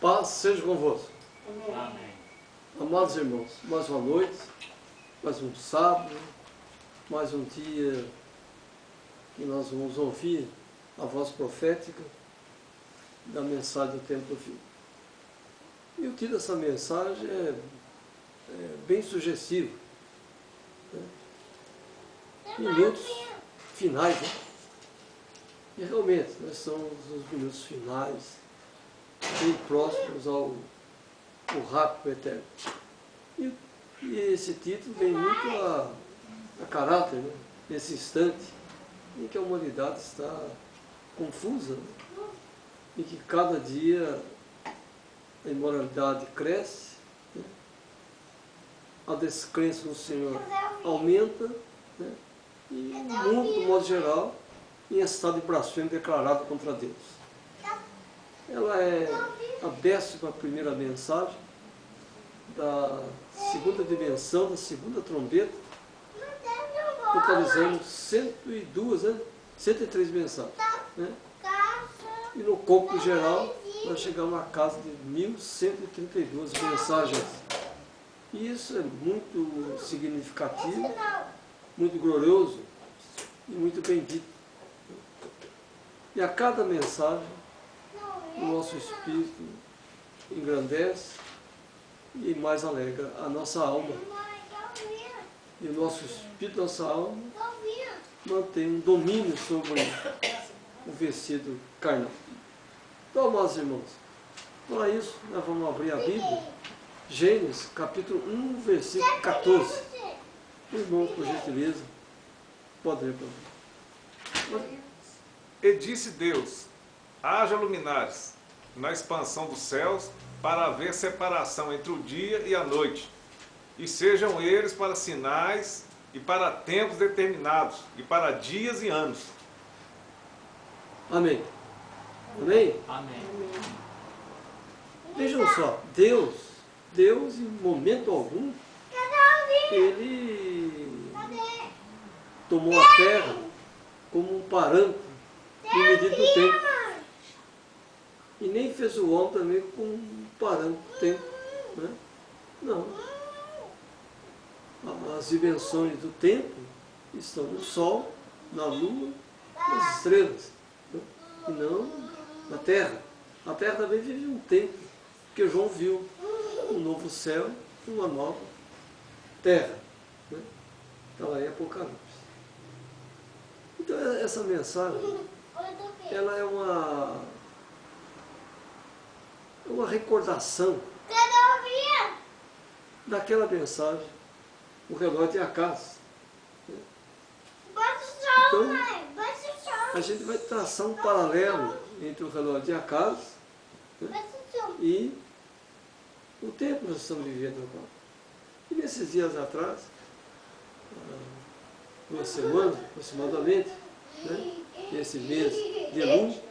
Paz seja convosco. Amém. Amados irmãos, mais uma noite, mais um sábado, mais um dia que nós vamos ouvir a voz profética da mensagem do tempo do fim. E o título dessa mensagem é bem sugestivo. Né? Minutos finais, né? E realmente, nós somos os minutos finais, bem próximos ao rapto eterno. E esse título vem muito a caráter, né? Nesse instante em que a humanidade está confusa, né? E que cada dia a imoralidade cresce, né? A descrença no Senhor aumenta, né? E o mundo, de modo geral, em estado de blasfêmia declarado contra Deus. Ela é a 11ª mensagem da segunda dimensão, da segunda trombeta, totalizando 102, né? 103 mensagens. Né? E no cômputo geral, nós chegamos à casa de 1132 mensagens. E isso é muito significativo, muito glorioso e muito bendito. E a cada mensagem, o nosso espírito engrandece e mais alegra a nossa alma. E o nosso espírito, nossa alma, mantém um domínio sobre o vestido carnal. Então, amados irmãos, para isso, nós vamos abrir a Bíblia, Gênesis, capítulo 1, versículo 14. Irmão, por gentileza, pode ler para mim. E disse Deus, haja luminares na expansão dos céus, para haver separação entre o dia e a noite, e sejam eles para sinais e para tempos determinados, e para dias e anos. Amém. Amém? Amém. Vejam só, Deus, em momento algum, Ele tomou a terra como um parâmetro de medida do tempo. E nem fez o homem também como um parâmetro do tempo. Né? Não. As dimensões do tempo estão no Sol, na Lua, nas estrelas. Né? E não na Terra. A Terra também vive um tempo, porque João viu um novo céu e uma nova Terra. Né? Ela é Apocalipse. Então essa mensagem, ela é uma recordação daquela mensagem, o relógio de Acaz. Então, a gente vai traçar um paralelo entre o relógio de Acaz, né, e o tempo que nós estamos vivendo agora. E nesses dias atrás, 2 semanas aproximadamente, né, esse mês de Elul,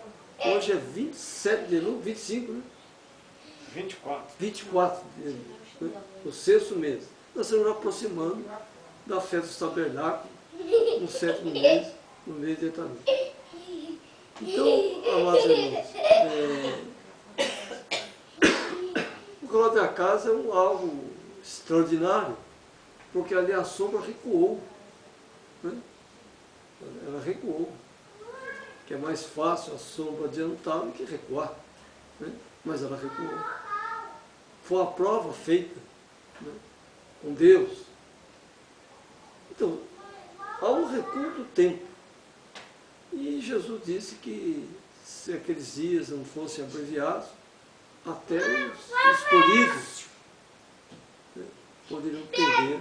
hoje é 27 de Elul, 25, né? 24 de Elul, né, o 6º mês. Nós estamos nos aproximando da festa dos tabernáculos, no 7º mês, no mês de Etanim. Então, amados irmãos, o relógio da casa é algo extraordinário, porque ali a sombra recuou. Né? Ela recuou, que é mais fácil a sombra adiantar do que recuar, né? Mas ela recuou. Foi a prova feita, né, com Deus. Então, há um recuo do tempo. E Jesus disse que se aqueles dias não fossem abreviados, até os escolhidos, né, poderiam perder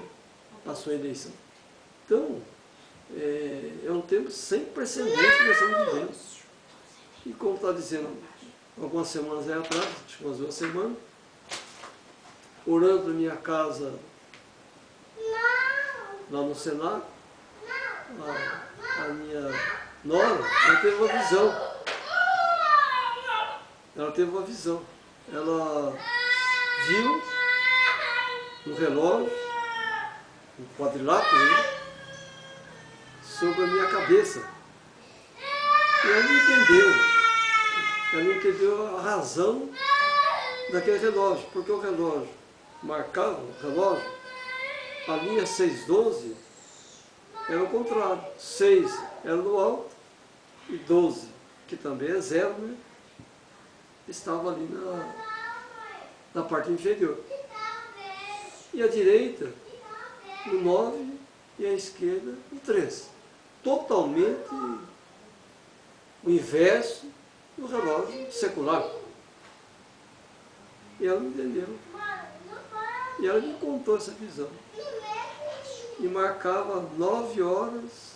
a sua eleição. Então, é um tempo sem precedentes que nós estamos vivendo. E como está dizendo, algumas semanas atrás, acho que umas 2 semanas, orando na minha casa, lá no Senado, a minha nora, ela teve uma visão. Ela viu um relógio, um quadrilátero, né, sobre a minha cabeça. E ela não entendeu a razão daquele relógio, porque o relógio marcava, o relógio, a linha 6,12 era o contrário. 6 era no alto e 12, que também é zero, né? Estava ali na parte inferior. E a direita, no 9, e a esquerda, no 3. Totalmente o inverso do relógio secular. E ela me entendeu. E ela me contou essa visão. E marcava 9 horas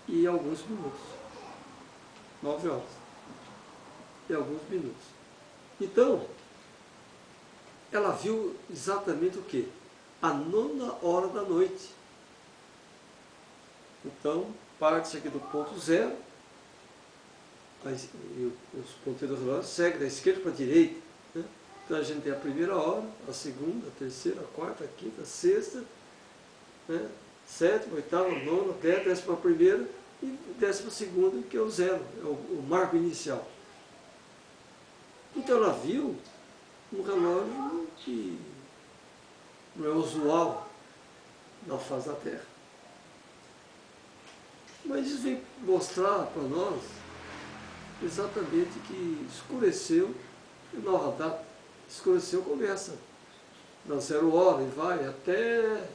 e alguns minutos. 9 horas e alguns minutos. Então, ela viu exatamente o quê? A 9ª hora da noite. Então, parte aqui do ponto zero, e os ponteiros do relógio seguem da esquerda para a direita. Né? Então a gente tem a primeira hora, a segunda, a terceira, a quarta, a quinta, a sexta, né? 7ª, 8ª, 9ª, 10ª, 11ª e 12ª, que é o zero, é o marco inicial. Então ela viu um relógio que não é usual na face da Terra. Mas isso vem mostrar para nós exatamente que escureceu, nova data, escureceu começa da 0 hora e vai até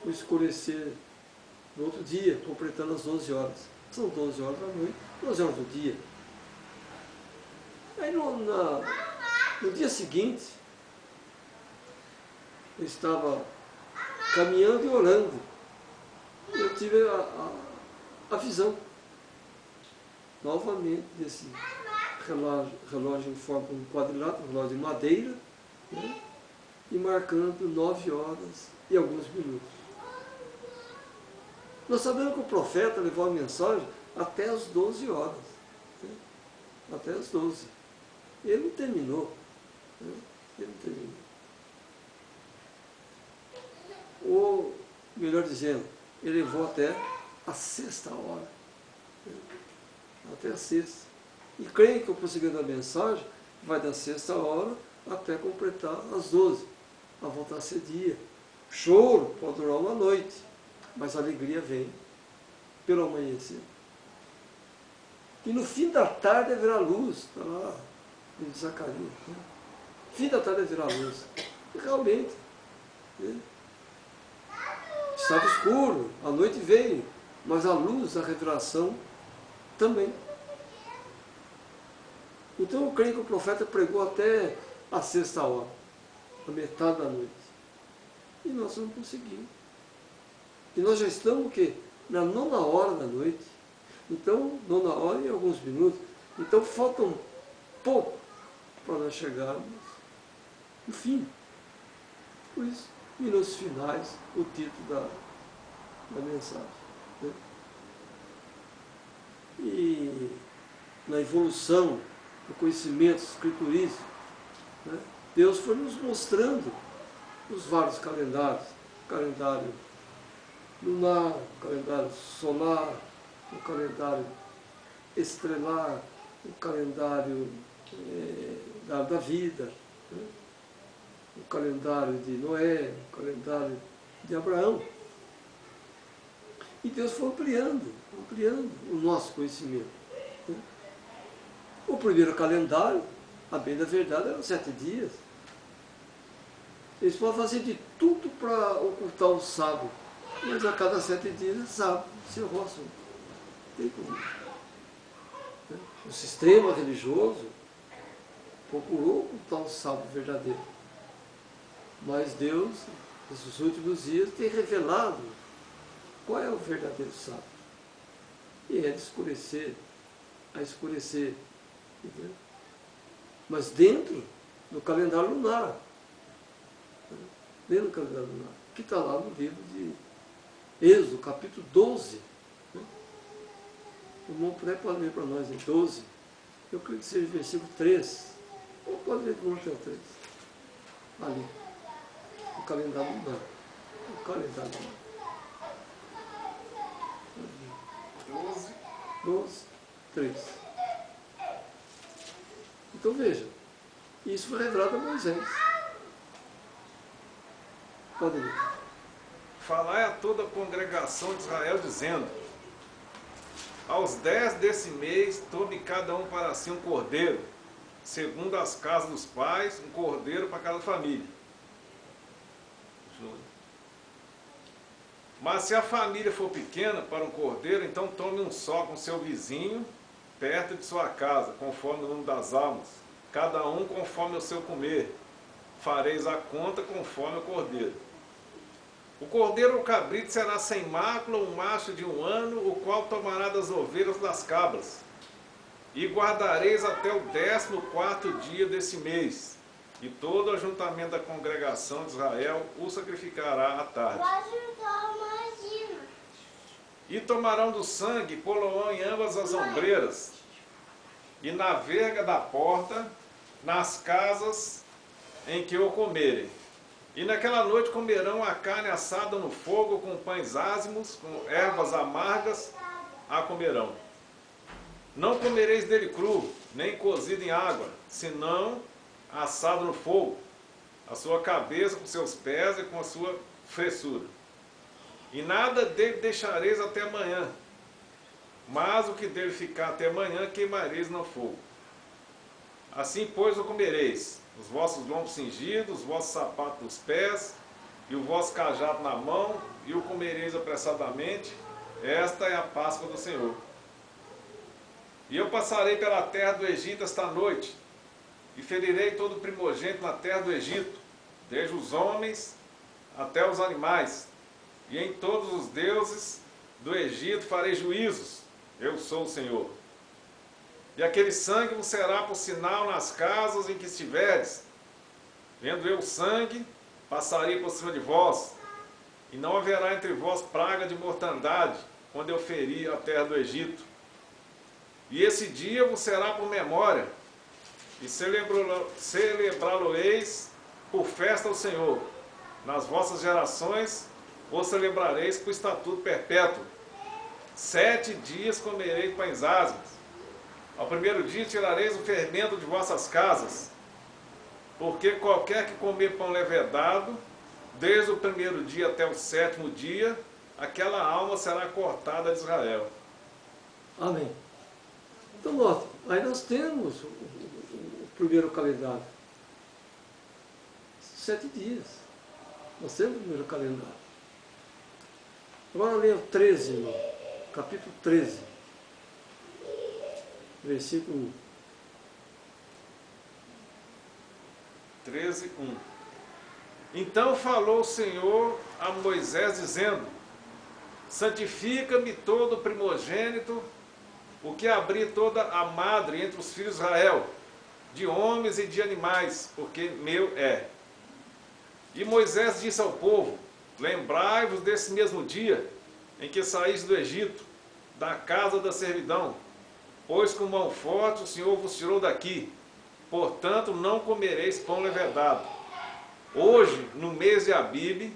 o escurecer no outro dia, completando as 12 horas. São 12 horas da noite, 12 horas do dia. Aí no dia seguinte, eu estava caminhando e orando. Eu tive a visão novamente desse relógio em forma de um quadrilátero, relógio de madeira, né? E marcando 9 horas e alguns minutos. Nós sabemos que o profeta levou a mensagem até as 12 horas. Né? Até as 12. Ele não terminou. Né? Ele não terminou. Ou, melhor dizendo, ele levou até a 6ª hora. Né? Até a 6ª. E creio que o prosseguimento da mensagem vai da 6ª hora até completar as 12. A voltar a ser dia. Choro pode durar uma noite, mas a alegria vem pelo amanhecer. E no fim da tarde haverá luz. Está lá em Zacarias. Né? Fim da tarde haverá luz. E realmente, né? Estava escuro, a noite veio, mas a luz, a revelação também. Então eu creio que o profeta pregou até a 6ª hora, a metade da noite. E nós não conseguimos. E nós já estamos o quê? Na 9ª hora da noite. Então, 9ª hora e alguns minutos. Então falta um pouco para nós chegarmos no fim. Por isso, minutos finais, o título da mensagem. Né? E na evolução do conhecimento escriturístico, né? Deus foi nos mostrando os vários calendários, o calendário lunar, o calendário solar, o calendário estrelar, o calendário da vida, né? O calendário de Noé, o calendário de Abraão. E Deus foi ampliando o nosso conhecimento. Né? O primeiro calendário, a bem da verdade, eram 7 dias. Eles podem fazer de tudo para ocultar o sábado, mas a cada 7 dias é sábado, se roça. Tem como. O sistema religioso procurou ocultar o sábado verdadeiro. Mas Deus, nesses últimos dias, tem revelado qual é o verdadeiro sábado. E é de escurecer, a escurecer. Entendeu? Mas dentro do calendário lunar. Dentro do calendário lunar. Que está lá no livro de Êxodo, capítulo 12. O irmão puder pode ler para nós em 12. Eu creio que seja versículo 3. Ou pode ler do 1 até o 3. Ali. O calendário lunar. O calendário lunar. 12, 3. Então veja, isso foi revelado a Moisés. Pode ler. Falai a toda a congregação de Israel, dizendo: aos 10 desse mês, tome cada um para si um cordeiro, segundo as casas dos pais, um cordeiro para cada família. Mas se a família for pequena para um cordeiro, então tome um só com seu vizinho, perto de sua casa, conforme o número das almas, cada um conforme o seu comer. Fareis a conta conforme o cordeiro. O cordeiro ou cabrito será sem mácula, um macho de 1 ano, o qual tomará das ovelhas das cabras. E guardareis até o 14º dia desse mês, e todo o ajuntamento da congregação de Israel o sacrificará à tarde. E tomarão do sangue, e pô-lo-ão em ambas as ombreiras, e na verga da porta, nas casas em que o comerem. E naquela noite comerão a carne assada no fogo, com pães ázimos, com ervas amargas, a comerão. Não comereis dele cru, nem cozido em água, senão assado no fogo, a sua cabeça com seus pés e com a sua fressura. E nada dele deixareis até amanhã, mas o que dele ficar até amanhã queimareis no fogo. Assim, pois, o comereis, os vossos lombos cingidos, os vossos sapatos dos pés, e o vosso cajado na mão, e o comereis apressadamente. Esta é a Páscoa do Senhor. E eu passarei pela terra do Egito esta noite, e ferirei todo o primogênito na terra do Egito, desde os homens até os animais, e em todos os deuses do Egito farei juízos. Eu sou o Senhor. E aquele sangue vos será por sinal nas casas em que estiveres. Vendo eu o sangue, passarei por cima de vós, e não haverá entre vós praga de mortandade, quando eu ferir a terra do Egito. E esse dia vos será por memória, e celebrá-lo-eis por festa ao Senhor. Nas vossas gerações o celebrareis por estatuto perpétuo. 7 dias comereis pães ázimos. Ao primeiro dia tirareis o fermento de vossas casas, porque qualquer que comer pão levedado, desde o primeiro dia até o 7º dia, aquela alma será cortada de Israel. Amém. Então, note, aí nós temos o primeiro calendário. 7 dias. Nós temos o primeiro calendário. Agora leia o 13, irmão. Capítulo 13. Versículo 1. 13:1. Então falou o Senhor a Moisés, dizendo: santifica-me todo o primogênito, o que abrir toda a madre entre os filhos de Israel, de homens e de animais, porque meu é. E Moisés disse ao povo: lembrai-vos desse mesmo dia em que saíste do Egito, da casa da servidão, pois com mão forte o Senhor vos tirou daqui. Portanto, não comereis pão levedado. Hoje, no mês de Abibe,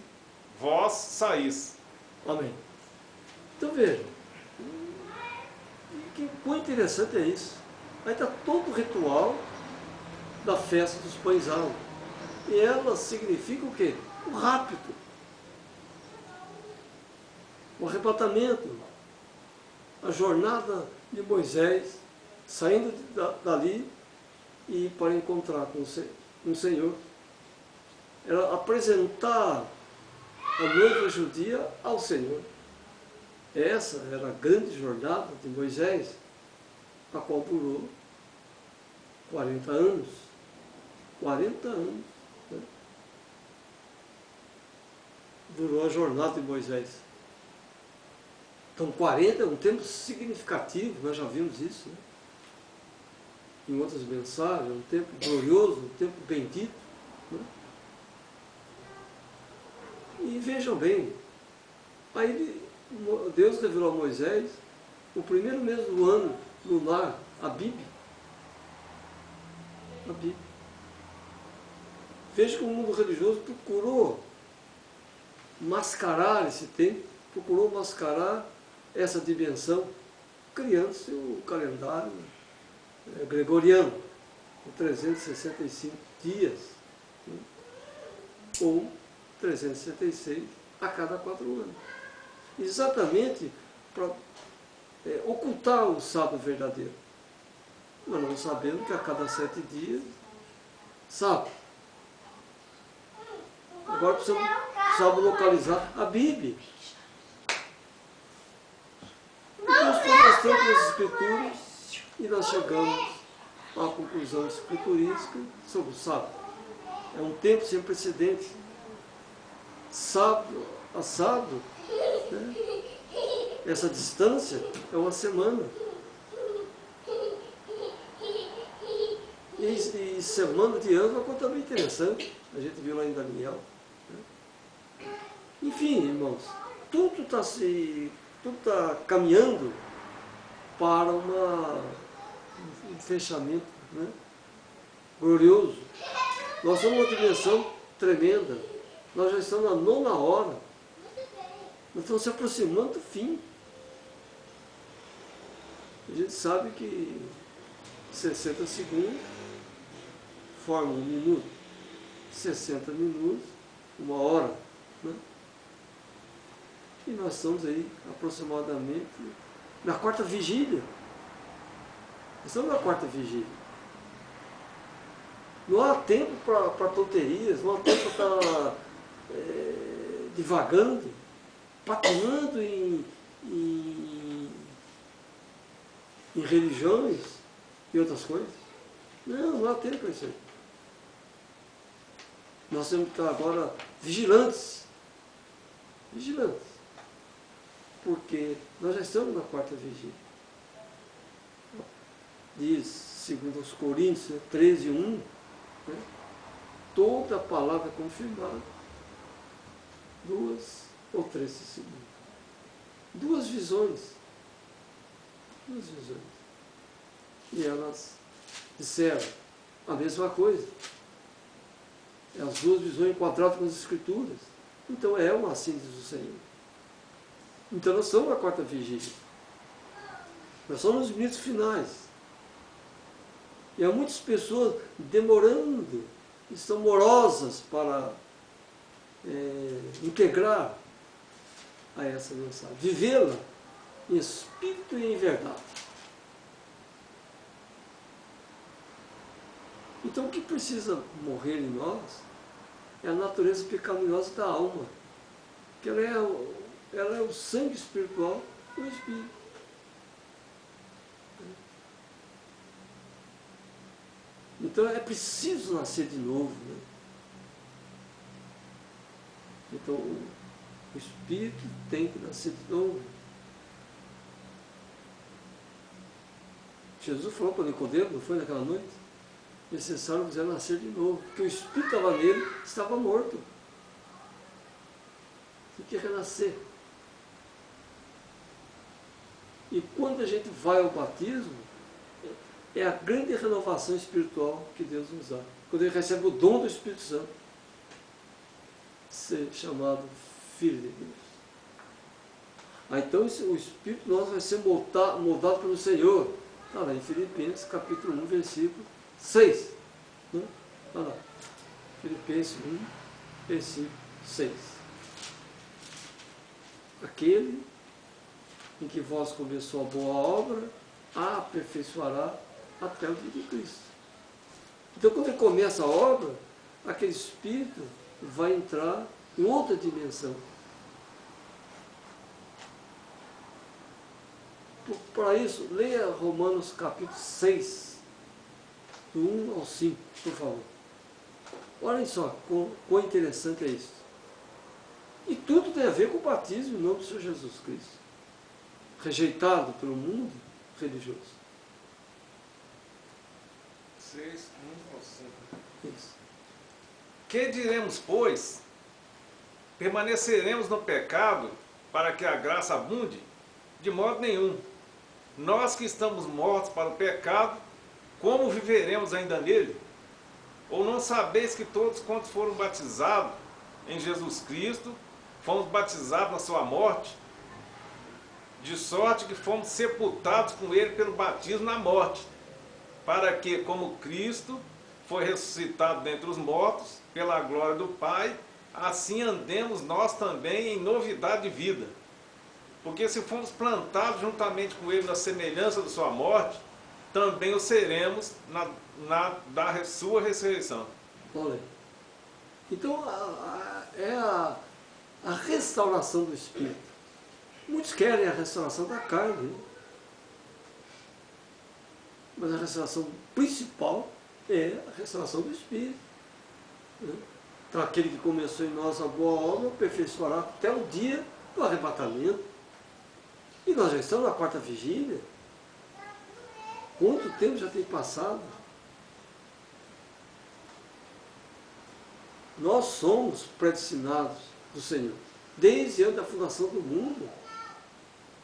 vós saís. Amém. Então veja, que coisa interessante é isso. Aí está todo o ritual da festa dos pães ázimos. E ela significa o quê? O rapto. O arrebatamento. A jornada de Moisés saindo dali e para encontrar com o Senhor. Era apresentar a noiva judia ao Senhor. Essa era a grande jornada de Moisés, a qual durou 40 anos. 40 anos. Né? Durou a jornada de Moisés. Então 40 é um tempo significativo, nós já vimos isso, né? Em outras mensagens, um tempo glorioso, um tempo bendito. Né? E vejam bem, aí Deus revelou a Moisés o primeiro mês do ano lunar, Abibe. Abibe. Veja que o mundo religioso procurou mascarar esse tempo, procurou mascarar essa dimensão, criando-se o calendário gregoriano. com 365 dias, né? Ou 366 a cada 4 anos. Exatamente para ocultar o sábado verdadeiro. Mas não sabendo que a cada 7 dias, sábado. Agora precisamos localizar a Bíblia. Nós estamos mostrando as Escrituras e nós chegamos a uma conclusão escriturística sobre o sábado. É um tempo sem precedentes. Sábado a sábado, né? Essa distância é uma semana. E semana de ano é uma coisa também interessante. A gente viu lá em Daniel. Né? Enfim, irmãos, tudo está caminhando para um fechamento, né? Glorioso. Nós estamos numa dimensão tremenda. Nós já estamos na 9ª hora. Nós estamos se aproximando do fim. A gente sabe que 60 segundos formam 1 minuto. 60 minutos, 1 hora. Né? E nós estamos aí aproximadamente na 4ª vigília. Estamos na 4ª vigília. Não há tempo para tonterias, não há tempo para estar divagando, patinando em religiões e outras coisas. Não há tempo para isso aí. Nós temos que estar agora vigilantes. Vigilantes. Porque nós já estamos na 4ª vigília. Diz, segundo os Coríntios 13:1, né? Toda a palavra confirmada, 2 ou 3 segundos. 2 visões. 2 visões. E elas disseram a mesma coisa. As 2 visões enquadradas com as Escrituras. Então é uma síntese do Senhor. Então nós estamos na 4ª vigília. Nós somos nos minutos finais. E há muitas pessoas demorando, estão morosas para integrar a essa mensagem, vivê-la em espírito e em verdade. Então o que precisa morrer em nós é a natureza pecaminosa da alma, que ela é o sangue espiritual do Espírito. Então é preciso nascer de novo. Né? Então o Espírito tem que nascer de novo. Jesus falou para Nicodemo, não foi naquela noite? Necessário você nascer de novo, porque o Espírito estava nele, estava morto. Tem que renascer. E quando a gente vai ao batismo, é a grande renovação espiritual que Deus nos dá. Quando ele recebe o dom do Espírito Santo, ser chamado Filho de Deus. Então o Espírito nosso vai ser moldado pelo Senhor. Está lá em Filipenses, capítulo 1, versículo 6. Né? Está lá. Filipenses 1, versículo 6. Aquele em que vós começou a boa obra, a aperfeiçoará até o dia de Cristo. Então, quando ele começa a obra, aquele Espírito vai entrar em outra dimensão. Para isso, leia Romanos capítulo 6, do 1 ao 5, por favor. Olhem só, quão interessante é isso. E tudo tem a ver com o batismo em nome do Senhor Jesus Cristo. Rejeitado pelo mundo religioso. 6, 1 ao 5. Isso. Que diremos, pois? Permaneceremos no pecado para que a graça abunde? De modo nenhum. Nós que estamos mortos para o pecado, como viveremos ainda nele? Ou não sabeis que todos quantos foram batizados em Jesus Cristo, fomos batizados na sua morte? De sorte que fomos sepultados com ele pelo batismo na morte, para que, como Cristo foi ressuscitado dentre os mortos, pela glória do Pai, assim andemos nós também em novidade de vida. Porque se fomos plantados juntamente com Ele na semelhança da sua morte, também o seremos da sua ressurreição. Olha aí. Então, é a restauração do Espírito. Muitos querem a restauração da carne, né? Mas a restauração principal é a restauração do Espírito, né? Então, aquele que começou em nós a boa obra, aperfeiçoará até o dia do arrebatamento. E nós já estamos na quarta vigília. Quanto tempo já tem passado? Nós somos predestinados do Senhor, desde antes da fundação do mundo.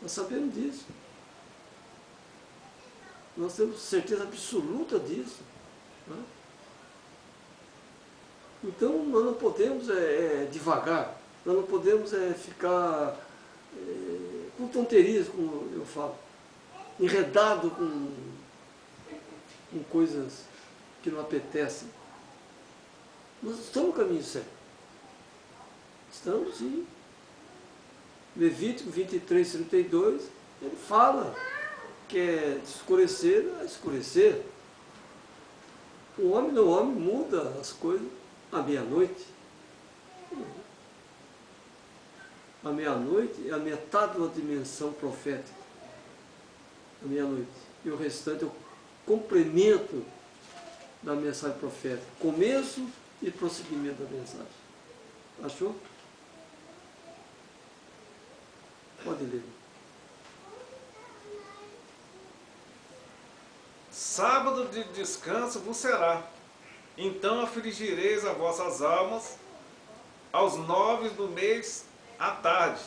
Nós sabemos disso. Nós temos certeza absoluta disso, né? Então, nós não podemos devagar, nós não podemos ficar com tonterias, como eu falo, enredado com coisas que não apetecem. Nós estamos no caminho certo. Estamos, sim. Levítico 23, 32, ele fala que é de escurecer a escurecer. O homem muda as coisas à meia-noite. A meia-noite é a metade da dimensão profética. A meia-noite. E o restante é o complemento da mensagem profética. Começo e prosseguimento da mensagem. Achou? Pode ler. Sábado de descanso vos será. Então afligireis as vossas almas aos 9 do mês à tarde.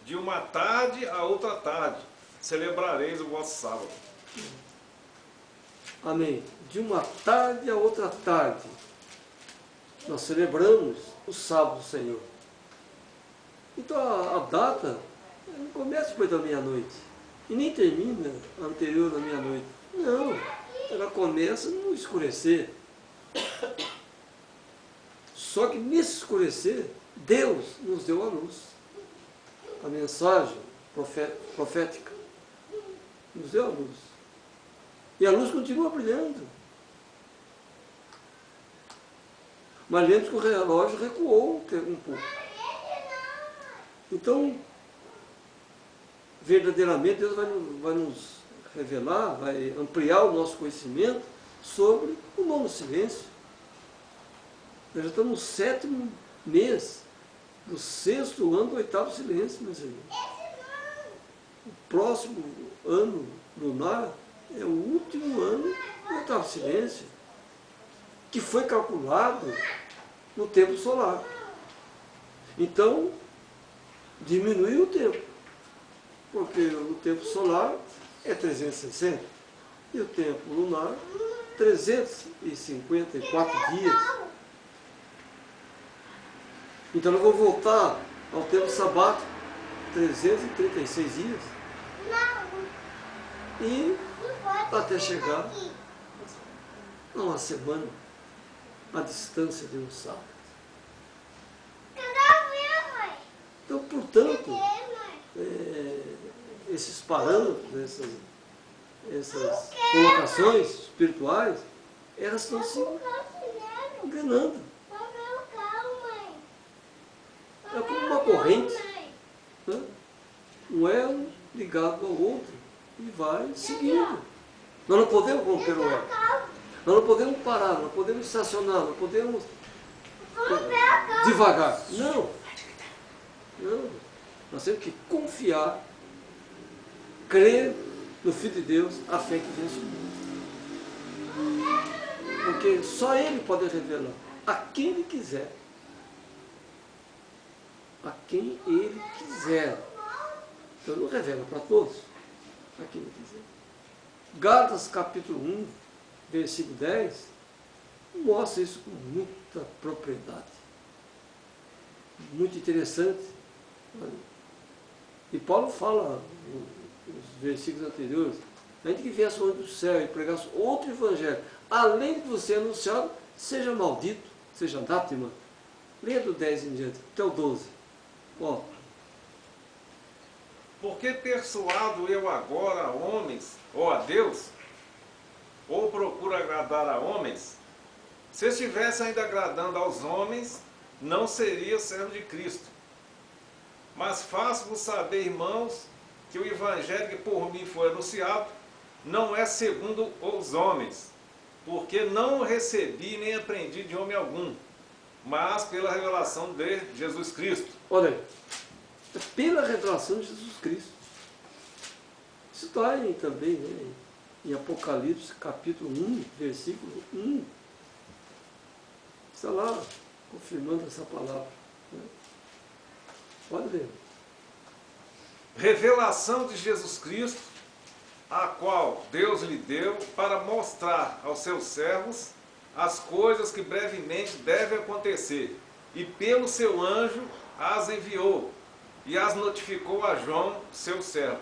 De uma tarde a outra tarde celebrareis o vosso sábado. Amém. De uma tarde a outra tarde, nós celebramos o sábado do Senhor. Então a data não começa depois da meia-noite e nem termina anterior à meia-noite. Não, ela começa no escurecer. Só que nesse escurecer, Deus nos deu a luz. A mensagem profética nos deu a luz. E a luz continua brilhando. Mas lembre que o relógio recuou um pouco. Então, verdadeiramente, Deus vai nos revelar, vai ampliar o nosso conhecimento sobre o nono silêncio. Nós já estamos no 7º mês do 6º ano do 8º silêncio, meus irmãos. O próximo ano lunar é o último ano do 8º silêncio, que foi calculado no tempo solar. Então, diminuiu o tempo, porque o tempo solar é 360 e o tempo lunar 354 dias. Então nós vamos voltar ao tempo sabático, 336 dias, e até chegar a uma semana a distância de um sábado. Então, portanto, esses parâmetros, essas colocações espirituais, elas estão se enganando. É como uma corrente, né? Um elo ligado ao outro e vai seguindo. Nós não podemos romper o elo. Nós não podemos parar, não podemos estacionar, não podemos devagar. Não. Não. Nós temos que confiar, crer no Filho de Deus, a fé que vence o mundo. Porque só Ele pode revelar a quem Ele quiser. A quem Ele quiser. Então não revela para todos, a quem Ele quiser. Gálatas capítulo 1, versículo 10, mostra isso com muita propriedade. Muito interessante. E Paulo fala, nos versículos anteriores, ainda que viesse o anjo do céu e pregasse outro evangelho, além de você anunciado, seja maldito, seja anátema. Leia do 10 em diante, até o 12. Ó. Porque persuado eu agora a homens, ou a Deus, ou procuro agradar a homens, se estivesse ainda agradando aos homens, não seria servo de Cristo. Mas faço-vos saber, irmãos, que o evangelho que por mim foi anunciado não é segundo os homens, porque não o recebi nem aprendi de homem algum, mas pela revelação de Jesus Cristo. Olha aí, é pela revelação de Jesus Cristo. Isso está aí também, né, em Apocalipse, capítulo 1, versículo 1. Está lá, confirmando essa palavra. Né? Pode ver. Revelação de Jesus Cristo, a qual Deus lhe deu para mostrar aos seus servos as coisas que brevemente devem acontecer. E pelo seu anjo as enviou e as notificou a João, seu servo.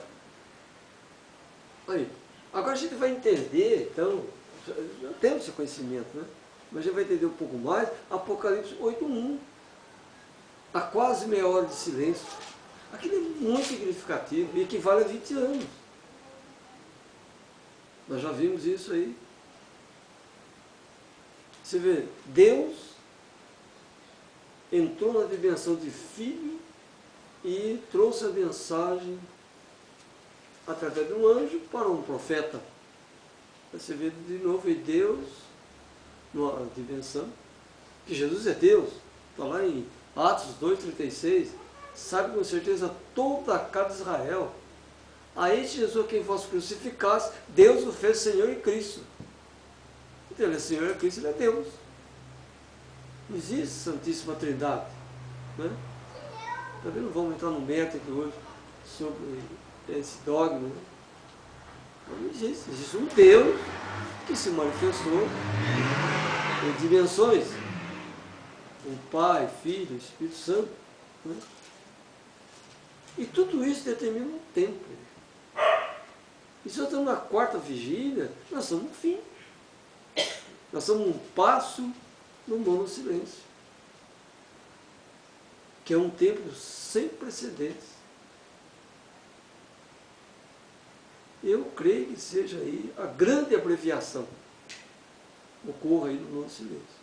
Aí, agora a gente vai entender, então, já temos esse conhecimento, né? Mas a gente vai entender um pouco mais, Apocalipse 8:1. Há quase meia hora de silêncio. Aquilo é muito significativo e equivale a 20 anos. Nós já vimos isso aí. Você vê, Deus entrou na dimensão de filho e trouxe a mensagem através de um anjo para um profeta. Você vê de novo, e Deus, numa dimensão, que Jesus é Deus. Está lá em Atos 2,36, sabe com certeza toda a casa de Israel. A este Jesus a quem vós crucificaste, Deus o fez Senhor e Cristo. Então ele é Senhor e Cristo, ele é Deus. Não existe Santíssima Trindade. Né? Também não vamos entrar no mérito aqui hoje sobre esse dogma. Né? Não existe. Existe um Deus que se manifestou em dimensões. O Pai, Filho, Espírito Santo. Né? E tudo isso determina um tempo. E se nós estamos na quarta vigília, nós estamos no fim. Nós somos um passo no mono silêncio. Que é um tempo sem precedentes. Eu creio que seja aí a grande abreviação. Ocorra aí no mono silêncio.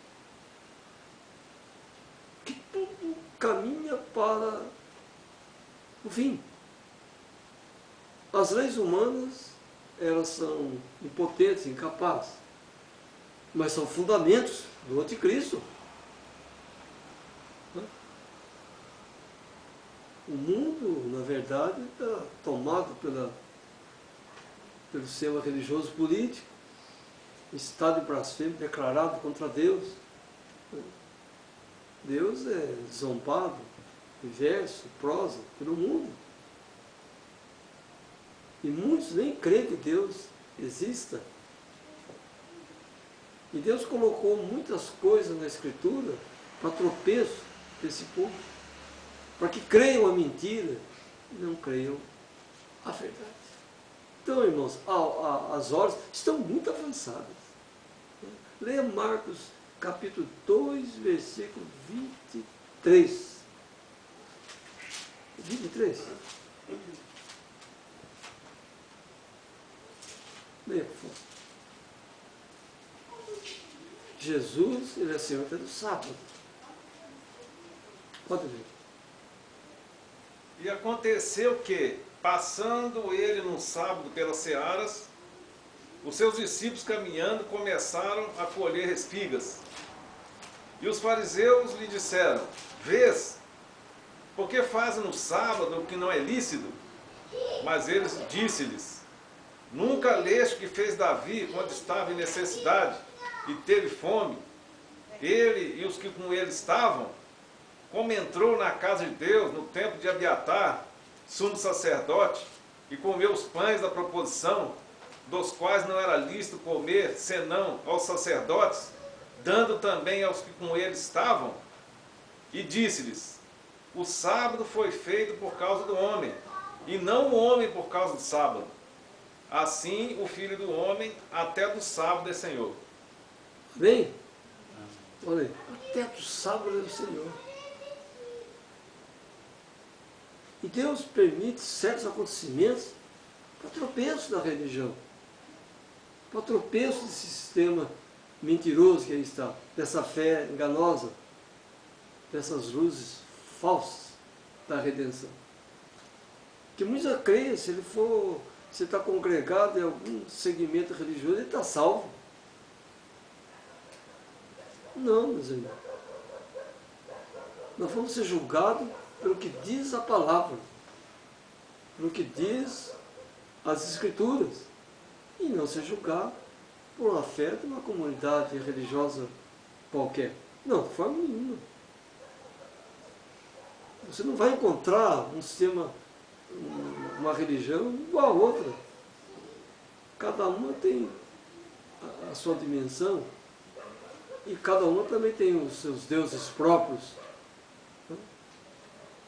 Que tudo caminha para o fim. As leis humanas, elas são impotentes, incapazes, mas são fundamentos do anticristo. O mundo, na verdade, está tomado pelo sistema religioso político, estado de blasfêmia declarado contra Deus. Deus é zombado, verso, prosa, pelo mundo. E muitos nem creem que Deus exista. E Deus colocou muitas coisas na Escritura para tropeço desse povo, para que creiam a mentira e não creiam a verdade. Então, irmãos, as horas estão muito avançadas. Leia Marcos capítulo 2, versículo 23. 23? Leia, por favor. Jesus, ele é Senhor até do sábado. Pode ler. E aconteceu que, passando ele num sábado pelas searas, os seus discípulos caminhando começaram a colher espigas. E os fariseus lhe disseram: vês, por que fazem no sábado o que não é lícito? Mas eles disse-lhes: nunca leste o que fez Davi quando estava em necessidade e teve fome, ele e os que com ele estavam, como entrou na casa de Deus no tempo de Abiatar, sumo sacerdote, e comeu os pães da proposição, dos quais não era lícito comer, senão aos sacerdotes, dando também aos que com ele estavam? E disse-lhes: o sábado foi feito por causa do homem, e não o homem por causa do sábado. assim o Filho do Homem até do sábado é Senhor. Amém? Olha aí, até do sábado é o Senhor. E Deus permite certos acontecimentos para tropeço da religião, para tropeço desse sistema mentiroso que aí está, dessa fé enganosa, dessas luzes falsas da redenção. Que muitos creem, se ele for, se está congregado em algum segmento religioso, ele está salvo. Não, meus irmãos. Nós vamos ser julgados pelo que diz a palavra, pelo que diz as Escrituras, e não ser julgado por uma fé de uma comunidade religiosa qualquer. Não, de forma nenhuma. Você não vai encontrar um sistema, uma religião igual a outra. Cada uma tem a sua dimensão e cada uma também tem os seus deuses próprios.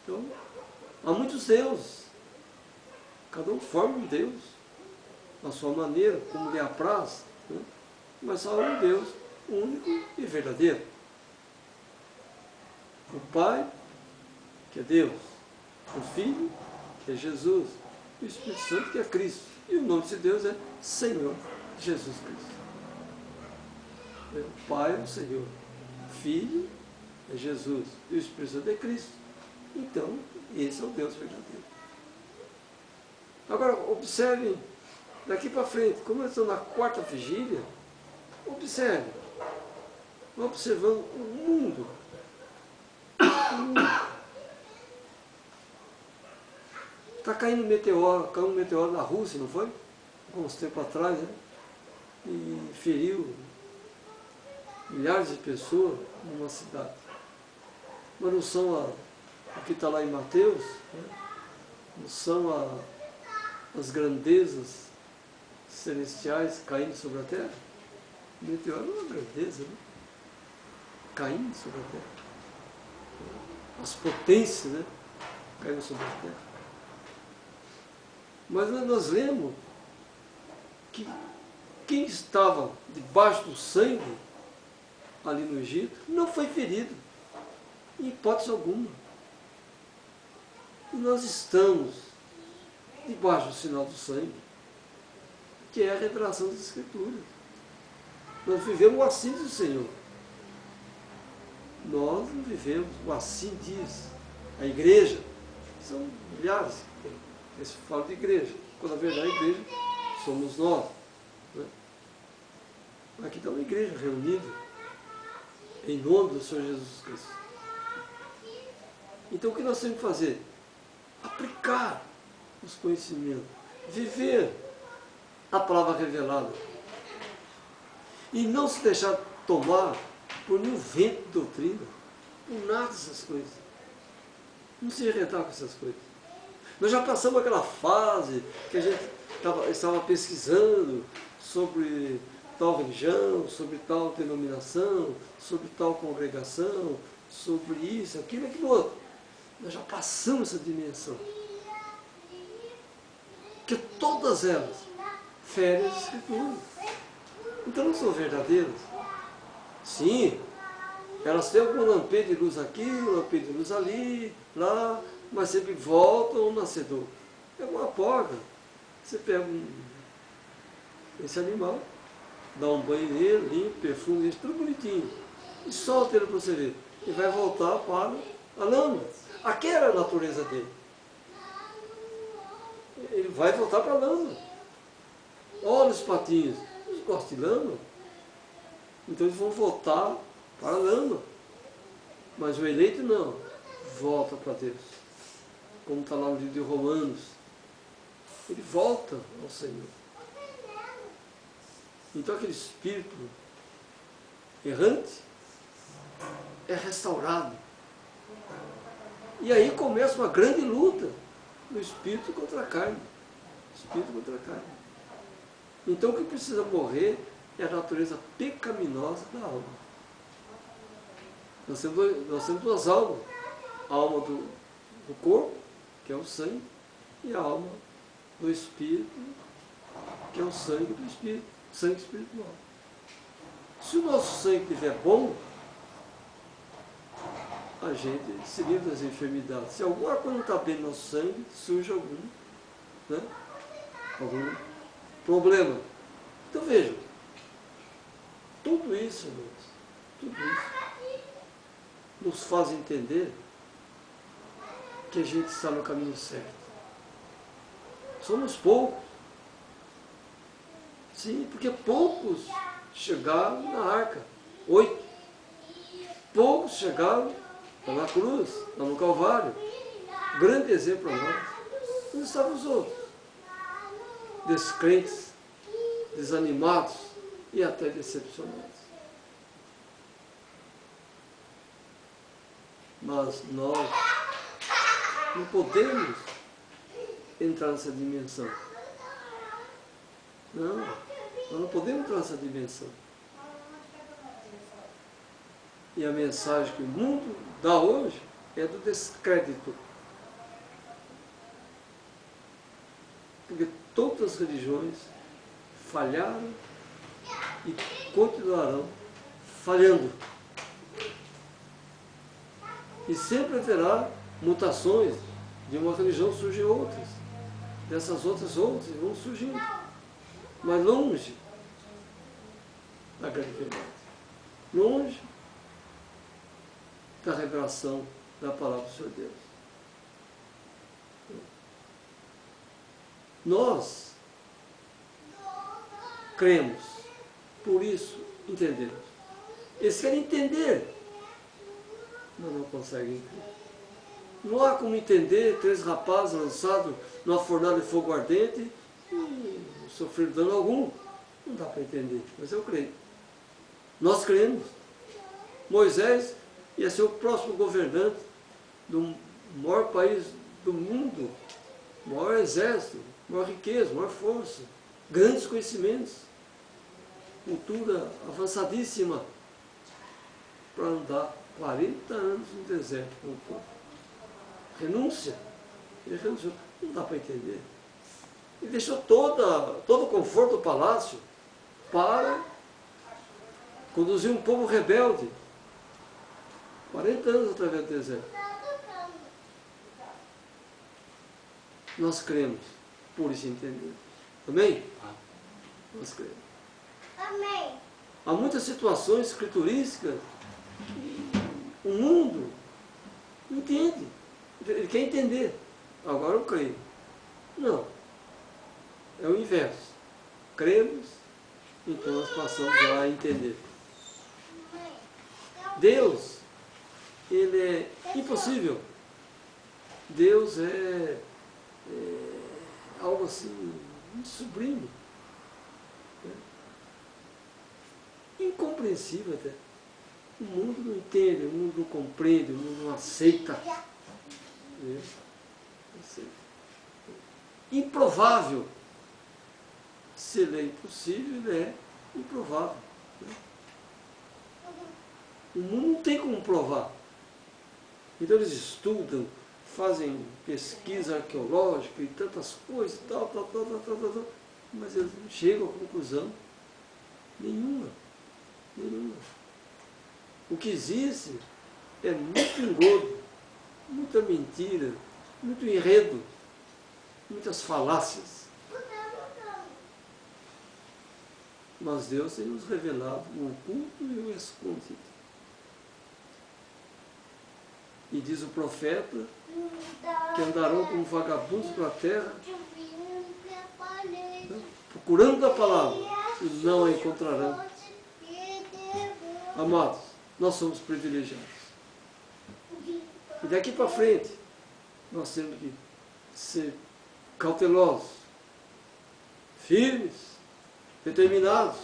Então, há muitos deuses. Cada um forma um Deus, à sua maneira, como lhe apraz, né? Mas há um Deus único e verdadeiro. O Pai, que é Deus, o Filho, que é Jesus, e o Espírito Santo, que é Cristo. E o nome de Deus é Senhor Jesus Cristo. O Pai é o Senhor, o Filho é Jesus, e o Espírito Santo é Cristo. Então, esse é o Deus verdadeiro. Agora, observe, daqui para frente, como eu estou na quarta vigília, observe, observando o mundo. Está caindo um meteoro, caiu um meteoro na Rússia, não foi? Alguns tempos atrás, né? E feriu milhares de pessoas numa cidade. Mas não são o que está lá em Mateus, né? Não são as grandezas celestiais caindo sobre a terra. O meteoro é uma grandeza, né? Caindo sobre a terra. As potências, né? Caindo sobre a terra. Mas nós lemos que quem estava debaixo do sangue ali no Egito não foi ferido, em hipótese alguma. E nós estamos debaixo do sinal do sangue, que é a revelação das Escrituras. Nós vivemos o assim do Senhor. Nós não vivemos o assim diz a igreja. São milhares que se fala de igreja, quando na verdade a igreja somos nós. Né? Aqui está uma igreja reunida em nome do Senhor Jesus Cristo. Então o que nós temos que fazer? Aplicar os conhecimentos, viver a palavra revelada e não se deixar tomar por nenhum vento de doutrina, por nada dessas coisas. Não se irritar com essas coisas. Nós já passamos aquela fase que a gente estava pesquisando sobre tal religião, sobre tal denominação, sobre tal congregação, sobre isso, aquilo, aquilo outro. Nós já passamos essa dimensão. Que todas elas ferem as Escrituras. Então não são verdadeiras. Sim, elas têm algum lampejo de luz aqui, um lampejo de luz ali, lá, mas sempre voltam ao nascedor. É uma porca. Você pega esse animal, dá um banho nele, limpa, perfume, isso tudo bonitinho, e solta ele para você ver. E vai voltar para a lama. Aquela é a natureza dele. Ele vai voltar para a lama. Olha os patinhos, eles gostam de lama. Então eles vão voltar para a lama. Mas o eleito não, volta para Deus. Como está lá no livro de Romanos. Ele volta ao Senhor. Então aquele espírito errante é restaurado. E aí começa uma grande luta do espírito contra a carne. Espírito contra a carne. Então o que precisa morrer é a natureza pecaminosa da alma. Nós temos duas almas. A alma do corpo, que é o sangue, e a alma do espírito, que é o sangue do Espírito, sangue espiritual. Se o nosso sangue estiver bom, a gente se livra das enfermidades. Se alguma coisa não está bem no nosso sangue, surge algum problema. Então vejam, tudo isso, irmãos, tudo isso nos faz entender que a gente está no caminho certo. Somos poucos. Sim, porque poucos chegaram na arca. 8. Poucos chegaram na cruz, lá no Calvário. Grande exemplo para nós. Onde estavam os outros? Descrentes, desanimados e até decepcionados. Mas nós não podemos entrar nessa dimensão. Não, nós não podemos entrar nessa dimensão. E a mensagem que o mundo dá hoje é do descrédito. Porque todas as religiões falharam e continuarão falhando. E sempre haverá mutações. De uma religião surgem outras. Dessas outras vão surgindo. Mas longe da grande verdade. Longe da revelação da palavra do Senhor Deus. Nós cremos, por isso entendemos. Eles querem entender, mas não conseguem entender. Não há como entender 3 rapazes lançados numa fornalha de fogo ardente e não sofrer dano algum. Não dá para entender, mas eu creio. Nós cremos. Moisés ia ser o próximo governante do maior país do mundo, maior exército, maior riqueza, maior força, grandes conhecimentos, cultura avançadíssima, para andar 40 anos no deserto com o povo. Renúncia. Ele renunciou. Não dá para entender. Ele deixou todo o conforto do palácio para conduzir um povo rebelde. 40 anos através do deserto. Nós cremos, por isso entendemos. Amém? Nós cremos. Amém. Há muitas situações escriturísticas que o mundo não entende. Ele quer entender. Agora eu creio. Não. É o inverso. Cremos, então nós passamos a entender. Deus, Ele é impossível. Deus é algo assim, muito sublime. Incompreensível até. O mundo não entende, o mundo não compreende, o mundo não aceita. Improvável. Se ele é impossível, ele é improvável. O mundo não tem como provar. Então eles estudam, fazem pesquisa arqueológica e tantas coisas, tal, mas eles não chegam a conclusão nenhuma. O que existe é muito engodo, muita mentira, muito enredo, muitas falácias. Mas Deus tem nos revelado o oculto e o escondido. E diz o profeta que andarão como vagabundos pela terra, procurando a palavra, e não a encontrarão. Amados, nós somos privilegiados. E daqui para frente, nós temos que ser cautelosos, firmes, determinados,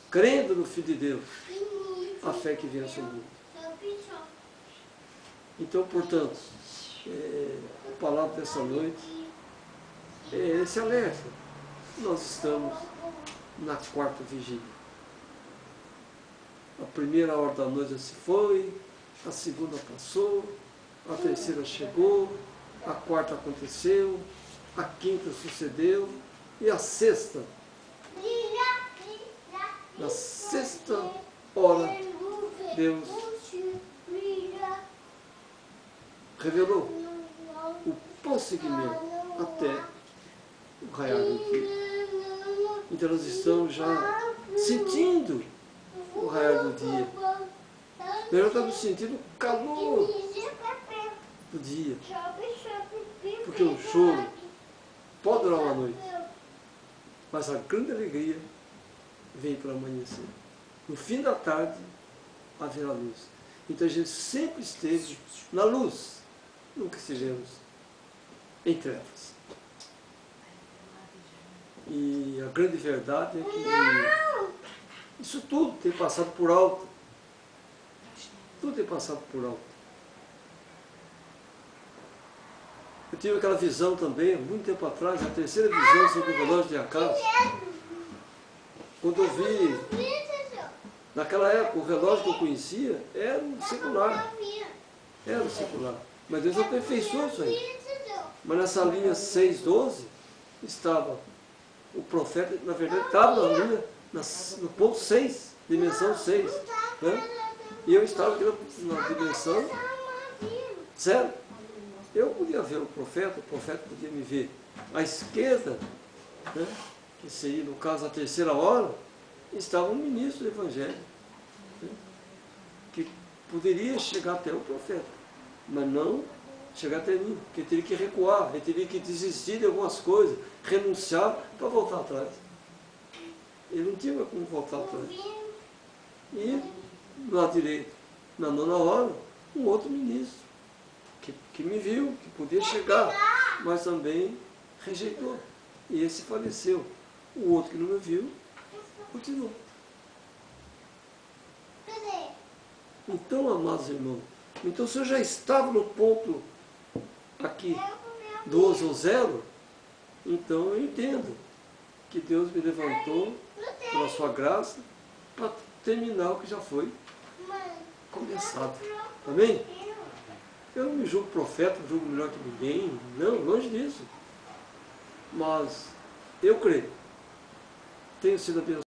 crendo no Filho de Deus, a fé que vence o mundo. Então, portanto, a palavra dessa noite é esse alerta. Nós estamos na 4ª vigília. A primeira hora da noite já se foi, a segunda passou, a terceira chegou, a quarta aconteceu, a quinta sucedeu, e a sexta. Na sexta hora, Deus revelou o prosseguimento até o raiar do dia. Então nós estamos já sentindo o raiar do dia. Nós já estamos sentindo o calor do dia. Porque o choro pode durar uma noite, mas a grande alegria vem para amanhecer. No fim da tarde haverá luz. Então a gente sempre esteve na luz, nunca estivemos em trevas. E a grande verdade é que isso tudo tem passado por alto. Tudo tem passado por alto. Eu tive aquela visão também, muito tempo atrás, a terceira visão sobre o relógio de Acaso. Quando eu vi, naquela época, o relógio que eu conhecia era um secular. Era um secular. Mas Deus aperfeiçoou isso aí. Mas nessa linha 6:12, estava o profeta, na verdade, estava na linha, no ponto 6, dimensão 6. Né? E eu estava aqui na dimensão 0. Eu podia ver o profeta podia me ver. À esquerda, né, que seria, no caso, a terceira hora, estava um ministro do Evangelho, né, que poderia chegar até o profeta, mas não chegar até mim, porque ele teria que recuar, ele teria que desistir de algumas coisas, renunciar para voltar atrás. Ele não tinha como voltar atrás. E, do lado direito, na 9ª hora, um outro ministro, que me viu, que podia chegar, mas também rejeitou. E esse faleceu. O outro que não me viu, continuou. Então, amados irmãos, então se eu já estava no ponto aqui, 12 ou 0, então eu entendo que Deus me levantou, pela sua graça, para terminar o que já foi começado. Amém? Eu não me julgo profeta, não julgo melhor que ninguém, não, longe disso. Mas eu creio, tenho sido abençoado.